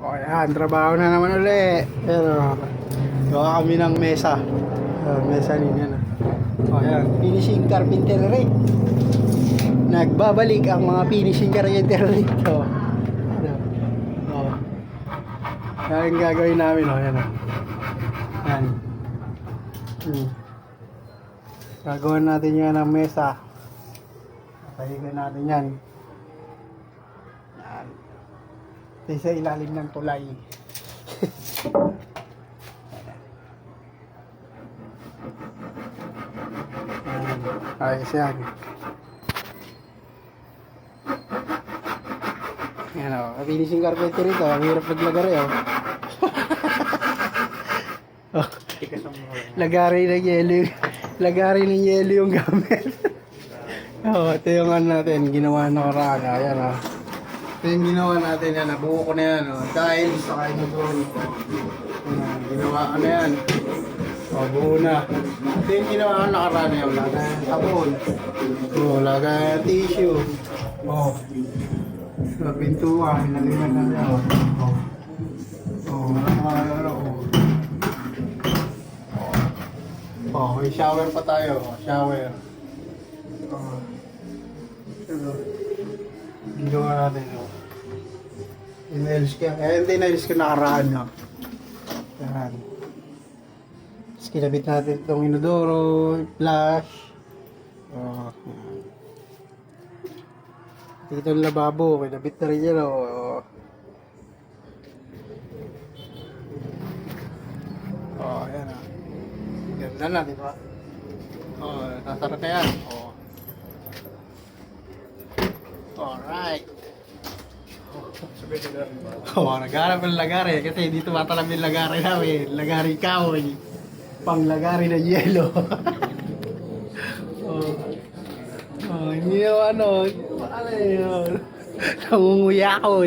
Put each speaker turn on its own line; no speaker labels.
O yan, trabaho na naman uli. Pero, gawa kami ng mesa. Mesa ninyo na. O yan, finishing carpentry. Nagbabalik ang mga finishing carpentry dito. O. Yan ang gagawin namin. O yan o. Yan. Gagawin natin yan ng mesa. Pahingan natin yan. Yan. Ito sa ilalim ng tulay. Ayos yan. Yan o. Finishing carpenter ito. Ang hirap naglagari o. Lagari ng yelo. Lagari ng yelo yung gamit. Ito yung ano natin. Ginawa na karaan. Ayan o. Ito yung ginawa natin yan. Nabuo ko na yan o. Dahil sa kain mo doon. Ginawa ko na yan. O, buo na. Ito yung ginawa ko nakaraan yan. Lagay ng sabon. O, lagay ng tissue. O. Sa pintuan. Naliman na yan. O, may shower pa tayo. Shower. Ginawa natin. Inails ka. Hindi inails ka nakaraan. Yan. Tapos kinabit natin itong inodoro, flash. Dito yung lababo. Kinabit na rin yan. Yan. Ganda na, di ba? Nasarap na yan. Alright. Nagharap ng lagari kasi dito matalam yung lagari namin. Lagari kahoy. Pang lagari ng yelo. Hindi naman ano yun. Nangunguya ako